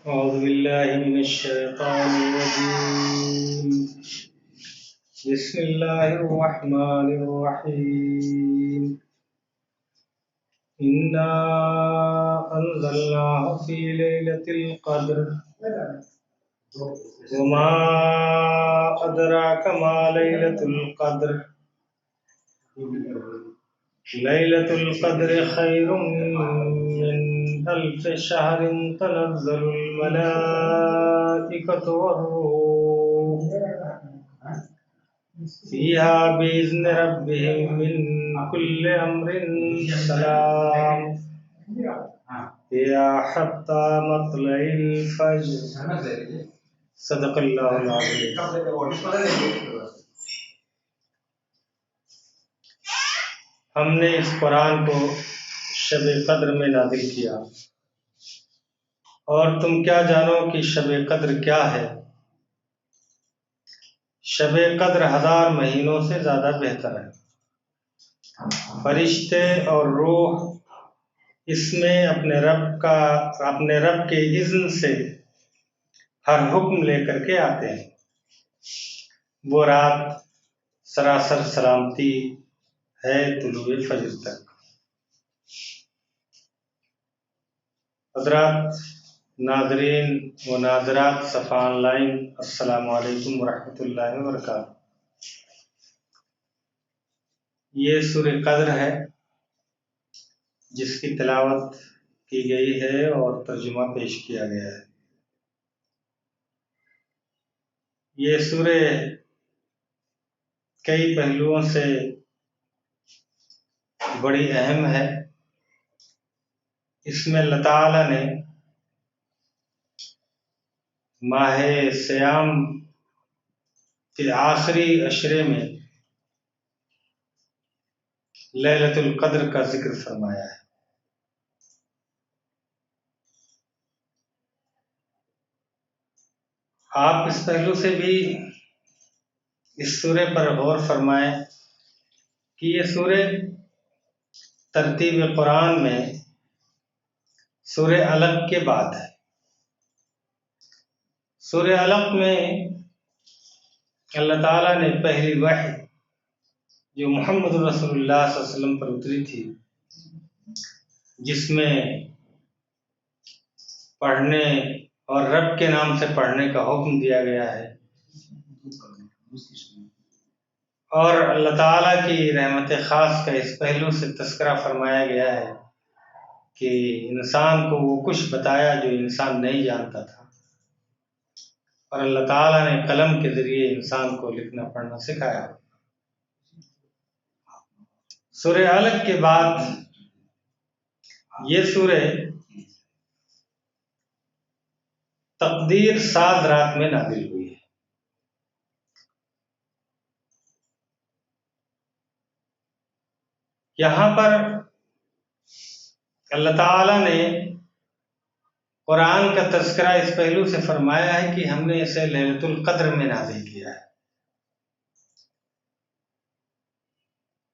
أعوذ بالله من الشيطان الرجيم. بسم الله الرحمن الرحيم. إنا أنزلناه في ليلة القدر وما أدراك ما ليلة القدر ليلة القدر خير من ألف شهر تنزل الملائكة والروح فيها بإذن ربهم من كل أمر سلام هي حتى مطلع الفجر. صدق اللہ العظیم. ہم نے اس قرآن کو شب قدر میں نازل کیا، اور تم کیا جانو کہ شب قدر کیا ہے؟ شب قدر 1000 مہینوں سے زیادہ بہتر ہے. فرشتے اور روح اس میں اپنے رب کے اذن سے ہر حکم لے کر کے آتے ہیں. وہ رات سراسر سلامتی ہے طلوع فجر تک. حضرات ناظرین و ناظرات صفا آن لائن، السلام علیکم ورحمۃ اللہ وبرکاتہ. یہ سورہ قدر ہے جس کی تلاوت کی گئی ہے اور ترجمہ پیش کیا گیا ہے. یہ سورہ کئی پہلوؤں سے بڑی اہم ہے. اس میں اللہ تعالیٰ نے ماہ سیام کے آخری عشرے میں لیلۃ القدر کا ذکر فرمایا ہے. آپ اس پہلو سے بھی اس سورہ پر غور فرمائیں کہ یہ سورہ ترتیب قرآن میں سورہ علق کے بعد ہے. سورہ علق میں اللہ تعالیٰ نے پہلی وحی جو محمد رسول اللہ صلی اللہ علیہ وسلم پر اتری تھی، جس میں پڑھنے اور رب کے نام سے پڑھنے کا حکم دیا گیا ہے، اور اللہ تعالیٰ کی رحمت خاص کا اس پہلو سے تذکرہ فرمایا گیا ہے کہ انسان کو وہ کچھ بتایا جو انسان نہیں جانتا تھا، اور اللہ تعالیٰ نے قلم کے ذریعے انسان کو لکھنا پڑھنا سکھایا. سورہ علق کے بعد یہ سورہ تقدیر ساز رات میں نازل ہوئی ہے. یہاں پر اللہ تعالیٰ نے قرآن کا تذکرہ اس پہلو سے فرمایا ہے کہ ہم نے اسے لیلۃ القدر میں نازل کیا ہے.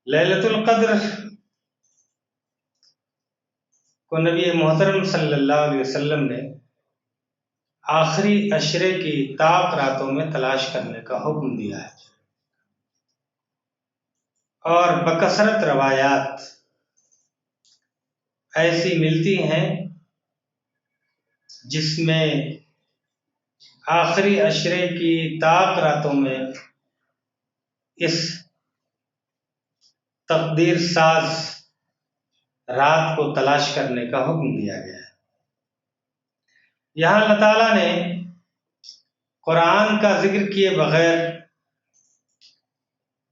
لیلۃ القدر کو نبی محترم صلی اللہ علیہ وسلم نے آخری عشرے کی طاق راتوں میں تلاش کرنے کا حکم دیا ہے، اور بکثرت روایات ایسی ملتی ہیں جس میں آخری عشرے کی طاق راتوں میں اس تقدیر ساز رات کو تلاش کرنے کا حکم دیا گیا ہے. یہاں اللہ تعالیٰ نے قرآن کا ذکر کیے بغیر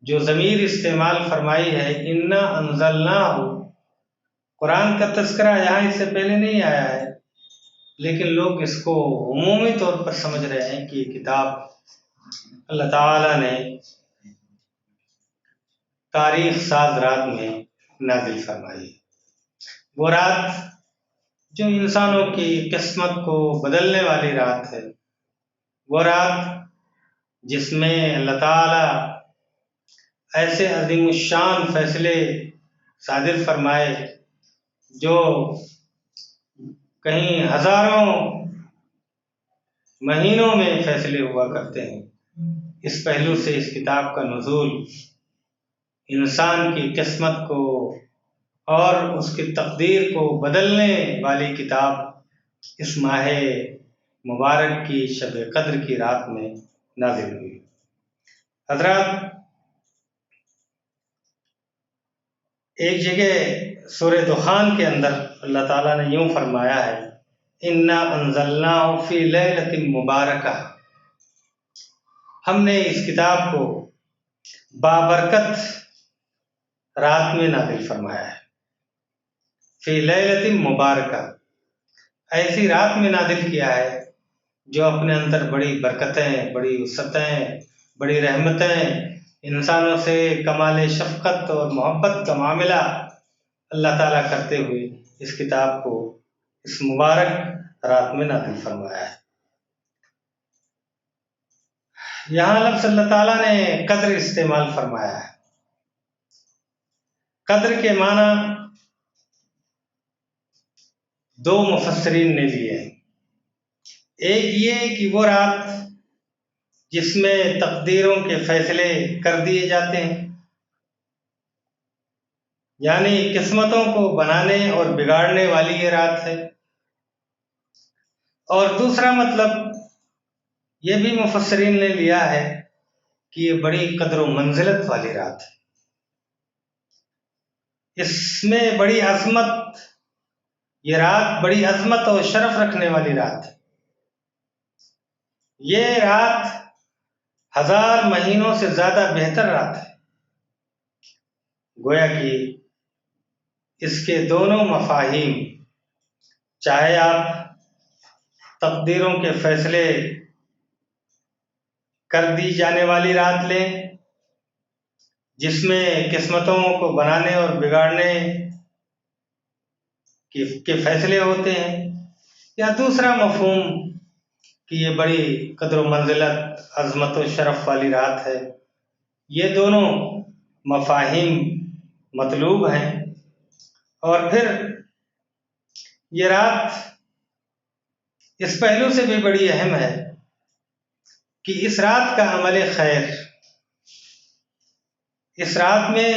جو ضمیر استعمال فرمائی ہے انا انزلناہ، قرآن کا تذکرہ یہاں اس سے پہلے نہیں آیا ہے، لیکن لوگ اس کو عمومی طور پر سمجھ رہے ہیں کہ یہ کتاب اللہ تعالیٰ نے تاریخ ساز رات میں نازل فرمائی. وہ رات جو انسانوں کی قسمت کو بدلنے والی رات ہے، وہ رات جس میں اللہ تعالیٰ ایسے عظیم الشان فیصلے صادر فرمائے جو کہیں ہزاروں مہینوں میں فیصلے ہوا کرتے ہیں۔ اس پہلو سے اس کتاب کا نزول انسان کی قسمت کو اور اس کی تقدیر کو بدلنے والی کتاب اس ماہ مبارک کی شب قدر کی رات میں نازل ہوئی۔ حضرات، ایک جگہ سورہ دخان کے اندر اللہ تعالیٰ نے یوں فرمایا ہے، اِنَّا أَنزَلْنَاهُ فِي لَيْلَةٍ مُبَارَكَةٍ، ہم نے اس کتاب کو بابرکت رات میں نازل فرمایا ہے۔ فی لیلۃ مبارکہ، ایسی رات میں نازل کیا ہے جو اپنے اندر بڑی برکتیں، بڑی وسعتیں، بڑی رحمتیں، انسانوں سے کمال شفقت اور محبت کا معاملہ اللہ تعالیٰ کرتے ہوئے اس کتاب کو اس مبارک رات میں نازل فرمایا ہے۔ یہاں لفظ اللہ تعالیٰ نے قدر استعمال فرمایا ہے۔ قدر کے معنی دو مفسرین نے لیے ہیں۔ ایک یہ کہ وہ رات جس میں تقدیروں کے فیصلے کر دیے جاتے ہیں، یعنی قسمتوں کو بنانے اور بگاڑنے والی یہ رات ہے۔ اور دوسرا مطلب یہ بھی مفسرین نے لیا ہے کہ یہ بڑی قدر و منزلت والی رات ہے، اس میں بڑی عظمت، یہ رات بڑی عظمت اور شرف رکھنے والی رات ہے۔ یہ رات 1000 مہینوں سے زیادہ بہتر رات ہے۔ گویا کہ اس کے دونوں مفاہیم، چاہے آپ تقدیروں کے فیصلے کر دی جانے والی رات لیں جس میں قسمتوں کو بنانے اور بگاڑنے کے فیصلے ہوتے ہیں، یا دوسرا مفہوم کہ یہ بڑی قدر و منزلت، عظمت و شرف والی رات ہے، یہ دونوں مفاہیم مطلوب ہیں۔ اور پھر یہ رات اس پہلو سے بھی بڑی اہم ہے کہ اس رات کا عمل خیر، اس رات میں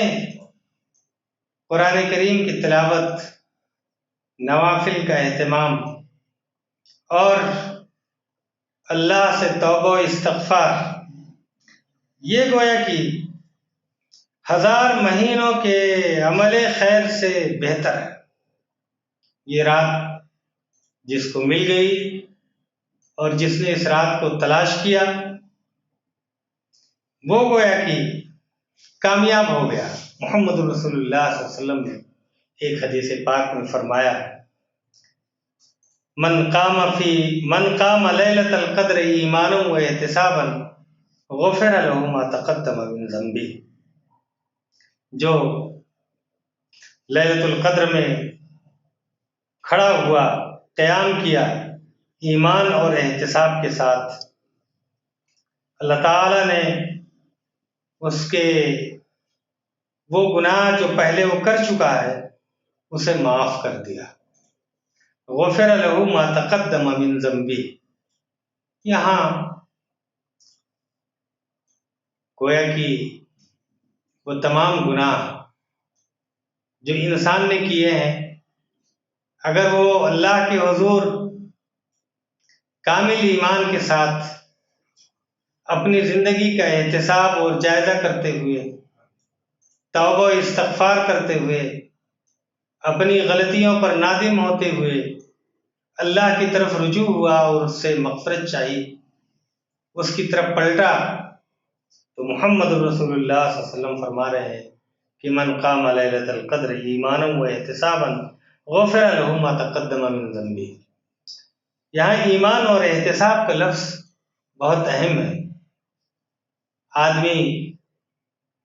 قرآن کریم کی تلاوت، نوافل کا اہتمام اور اللہ سے توبہ و استغفار، یہ گویا کہ 1000 مہینوں کے عمل خیر سے بہتر ہے۔ یہ رات جس کو مل گئی اور جس نے اس رات کو تلاش کیا، وہ گویا کہ کامیاب ہو گیا۔ محمد رسول اللہ صلی اللہ علیہ وسلم نے ایک حدیث پاک میں فرمایا، من قام لیلۃ القدر ایمانا و احتسابا غفر له ما تقدم من ذنبہ، جو لیلۃ القدر میں کھڑا ہوا، قیام کیا ایمان اور احتساب کے ساتھ، اللہ تعالیٰ نے اس کے وہ گناہ جو پہلے وہ کر چکا ہے اسے معاف کر دیا۔ غفر له ما تقدم من ذنبہ، یہاں گویا کہ وہ تمام گناہ جو انسان نے کیے ہیں، اگر وہ اللہ کے حضور کامل ایمان کے ساتھ اپنی زندگی کا احتساب اور جائزہ کرتے ہوئے، توبہ و استغفار کرتے ہوئے، اپنی غلطیوں پر نادم ہوتے ہوئے اللہ کی طرف رجوع ہوا اور اس سے مغفرت چاہی، اس کی طرف پلٹا، تو محمد رسول اللہ صلی اللہ علیہ وسلم فرما رہے ہیں کہ من قام لیلۃ القدر ایمانا و احتسابا غفر له ما تقدم من ذنبہ۔ یہاں ایمان اور احتساب کا لفظ بہت اہم ہے۔ آدمی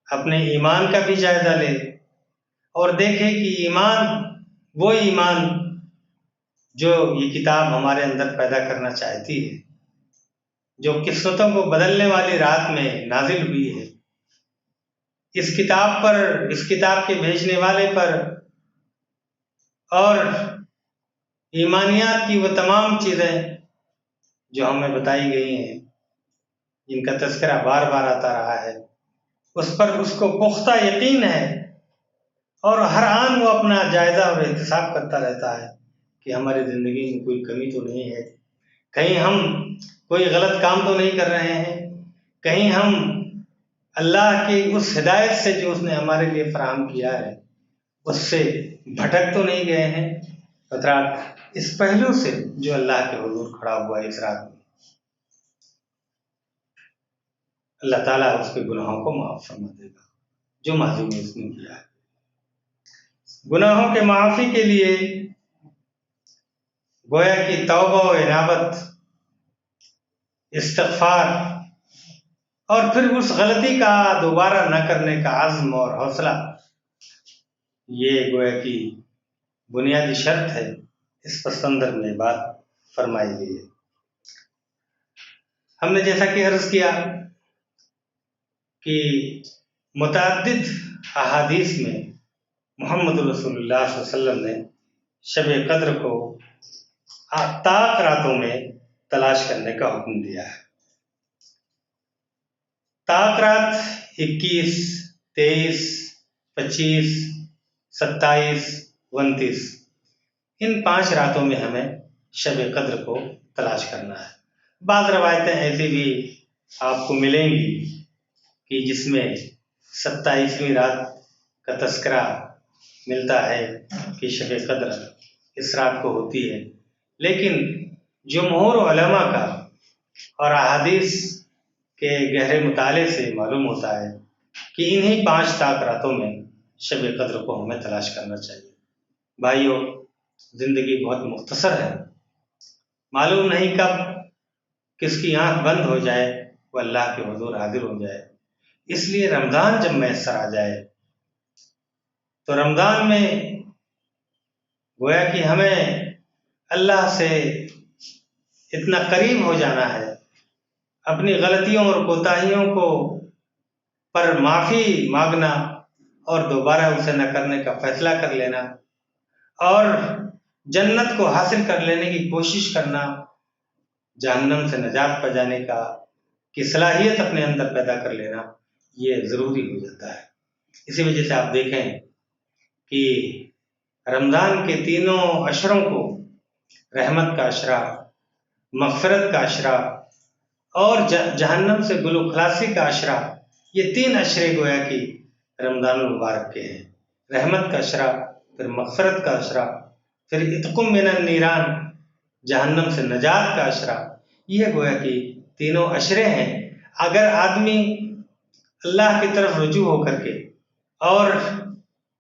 اپنے ایمان کا بھی جائزہ لے اور دیکھے کہ ایمان، وہ ایمان جو یہ کتاب ہمارے اندر پیدا کرنا چاہتی ہے، جو قسمتوں کو بدلنے والی رات میں نازل ہوئی ہے، اس کتاب پر، اس کتاب کے بھیجنے والے پر اور ایمانیات کی وہ تمام چیزیں جو ہمیں بتائی گئی ہیں، جن کا تذکرہ بار بار آتا رہا ہے، اس پر اس کو پختہ یقین ہے، اور ہر آن وہ اپنا جائزہ اور احتساب کرتا رہتا ہے کہ ہماری زندگی میں کوئی کمی تو نہیں ہے، کہیں ہم کوئی غلط کام تو نہیں کر رہے ہیں، کہیں ہم اللہ کی اس ہدایت سے جو اس نے ہمارے لیے فراہم کیا ہے اس سے بھٹک تو نہیں گئے ہیں۔ حضرات، اس پہلو سے جو اللہ کے حضور کھڑا ہوا ہے اس رات میں، اللہ تعالیٰ اس کے گناہوں کو معاف فرما دے گا جو ماضی میں اس نے کیا ہے۔ گناہوں کے معافی کے لیے گویا کی توبہ و انابت، استغفار، اور پھر اس غلطی کا دوبارہ نہ کرنے کا عزم اور حوصلہ، یہ گویا کی بنیادی شرط ہے۔ اس پس منظر میں بات فرمائی گئی ہے۔ ہم نے جیسا کہ عرض کیا کہ متعدد احادیث میں محمد رسول اللہ صلی اللہ علیہ وسلم نے شب قدر کو طاق راتوں میں تلاش کرنے کا حکم دیا ہے۔ طاق رات 21، 23، 25، 27، 29، ان 5 راتوں میں ہمیں شب قدر کو تلاش کرنا ہے۔ بعض روایتیں ایسی بھی آپ کو ملیں گی کہ جس میں 27ویں رات کا تذکرہ ملتا ہے کہ شب قدر اس رات کو ہوتی ہے، لیکن جمہور علماء کا اور احادیث کے گہرے مطالعے سے معلوم ہوتا ہے کہ انہی 5 طاق راتوں میں شب قدر کو ہمیں تلاش کرنا چاہیے۔ بھائیو، زندگی بہت مختصر ہے، معلوم نہیں کب کس کی آنکھ بند ہو جائے، وہ اللہ کے حضور حاضر ہو جائے۔ اس لیے رمضان جب میسر آ جائے تو رمضان میں گویا کہ ہمیں اللہ سے اتنا قریب ہو جانا ہے، اپنی غلطیوں اور کوتاہیوں کو پر معافی مانگنا اور دوبارہ اسے نہ کرنے کا فیصلہ کر لینا، اور جنت کو حاصل کر لینے کی کوشش کرنا، جہنم سے نجات پا جانے کی صلاحیت اپنے اندر پیدا کر لینا، یہ ضروری ہو جاتا ہے۔ اسی وجہ سے آپ دیکھیں کہ رمضان کے تینوں عشروں کو رحمت کا عشرہ، مغفرت کا عشرہ اور جہنم سے گلو خلاصی کا عشرہ، یہ 3 عشرے گویا کہ رمضان المبارک کے ہیں۔ رحمت کا عشرہ، پھر مغفرت کا عشرہ، پھر عتق من النیران، جہنم سے نجات کا عشرہ، یہ گویا کہ تینوں عشرے ہیں۔ اگر آدمی اللہ کی طرف رجوع ہو کر کے اور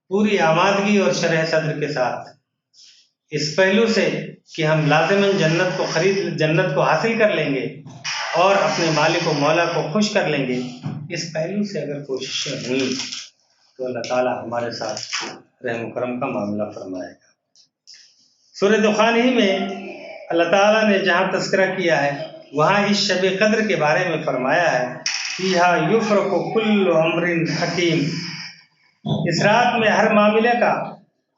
پوری آمادگی اور شرح صدر کے ساتھ اس پہلو سے کہ ہم لازماً جنت کو حاصل کر لیں گے اور اپنے مالک و مولا کو خوش کر لیں گے، اس پہلو سے اگر کوششیں ہوئیں تو اللہ تعالیٰ ہمارے ساتھ رحم و کرم کا معاملہ فرمائے گا۔ سورہ دخان ہی میں اللہ تعالیٰ نے جہاں تذکرہ کیا ہے وہاں اس شب قدر کے بارے میں فرمایا ہے، فیہا یفرق کل امر حکیم، اس رات میں ہر معاملے کا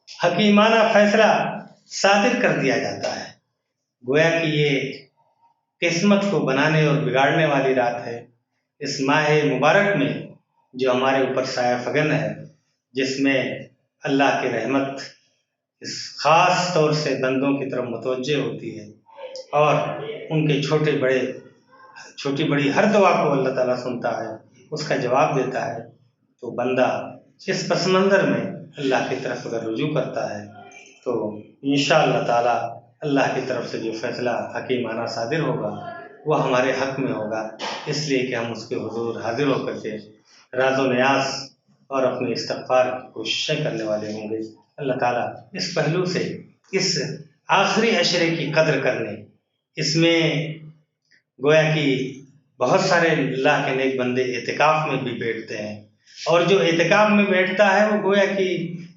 حکیمانہ فیصلہ صادر کر دیا جاتا ہے۔ گویا کہ یہ قسمت کو بنانے اور بگاڑنے والی رات ہے۔ اس ماہ مبارک میں جو ہمارے اوپر سایہ فگن ہے، جس میں اللہ کی رحمت اس خاص طور سے بندوں کی طرف متوجہ ہوتی ہے اور ان کے چھوٹی بڑی ہر دعا کو اللہ تعالیٰ سنتا ہے، اس کا جواب دیتا ہے، تو بندہ اس پس منظر میں اللہ کی طرف اگر رجوع کرتا ہے تو انشاءاللہ تعالیٰ اللہ کی طرف سے جو فیصلہ حکیمانہ صادر ہوگا وہ ہمارے حق میں ہوگا، اس لیے کہ ہم اس کے حضور حاضر ہو کر کے راز و نیاز اور اپنے استغفار کی کوششیں کرنے والے ہوں گے۔ اللہ تعالیٰ اس پہلو سے اس آخری عشرے کی قدر کرنے، اس میں گویا کہ بہت سارے اللہ کے نیک بندے اعتکاف میں بھی بیٹھتے ہیں، اور جو اعتکاف میں بیٹھتا ہے وہ گویا کہ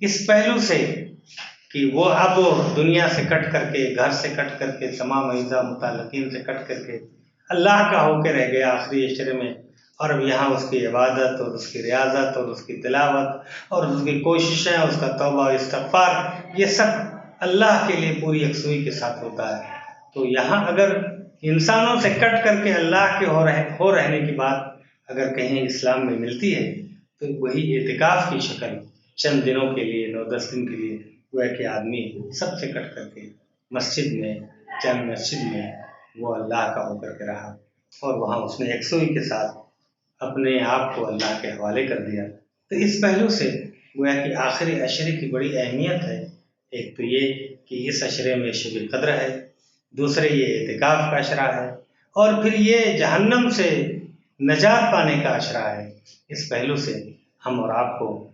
اس پہلو سے کہ وہ اب دنیا سے کٹ کر کے، گھر سے کٹ کر کے، تمام اعزاء متعلقین سے کٹ کر کے اللہ کا ہو کے رہ گیا آخری عشرے میں، اور اب یہاں اس کی عبادت اور اس کی ریاضت اور اس کی تلاوت اور اس کی کوششیں، اس کا توبہ و استغفار، یہ سب اللہ کے لیے پوری یکسوئی کے ساتھ ہوتا ہے۔ تو یہاں اگر انسانوں سے کٹ کر کے اللہ کے ہو رہنے کی بات اگر کہیں اسلام میں ملتی ہے تو وہی اعتکاف کی شکل چند دنوں کے لیے 9-10 دن کے لیے گویا کہ آدمی سب سے کٹ کر کے مسجد میں چند مسجد میں وہ اللہ کا ہو کر کے رہا اور وہاں اس نے یکسوئی کے ساتھ اپنے آپ کو اللہ کے حوالے کر دیا۔ تو اس پہلو سے گویا کہ آخری عشرے کی بڑی اہمیت ہے۔ ایک تو یہ کہ اس عشرے میں شب قدر ہے، دوسرے یہ اعتکاف کا عشرہ ہے، اور پھر یہ جہنم سے نجات پانے کا عشرہ ہے۔ اس پہلو سے ہم اور آپ کو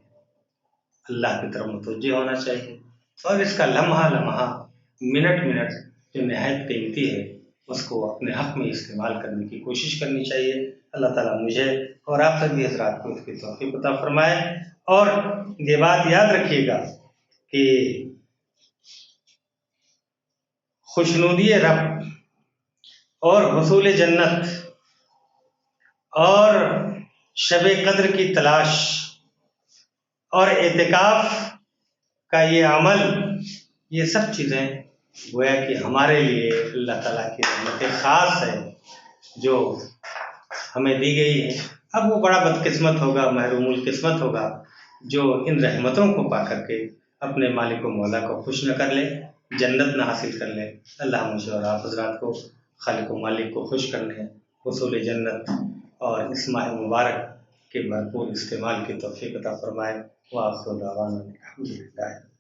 اللہ کی طرف متوجہ ہونا چاہیے اور اس کا لمحہ لمحہ منٹ منٹ جو نہایت قیمتی ہے اس کو اپنے حق میں استعمال کرنے کی کوشش کرنی چاہیے۔ اللہ تعالیٰ مجھے اور آپ سبھی حضرات کو اس کی توفیق عطا فرمائے۔ اور یہ بات یاد رکھیے گا کہ خوشنودی رب اور حصول جنت اور شب قدر کی تلاش اور اعتکاف کا یہ عمل، یہ سب چیزیں گویا کہ ہمارے لیے اللہ تعالیٰ کی رحمت خاص ہے جو ہمیں دی گئی ہے۔ اب وہ بڑا بدقسمت ہوگا، محروم القسمت ہوگا جو ان رحمتوں کو پا کر کے اپنے مالک و مولا کو خوش نہ کر لے، جنت نہ حاصل کر لے۔ اللہ مجھے اور آپ حضرات کو خالق و مالک کو خوش کرنے، حصول جنت اور اس ماہ مبارک کے بھرپور استعمال کی توفیق عطا فرمائے۔ وآخر دعوانا الحمدللہ۔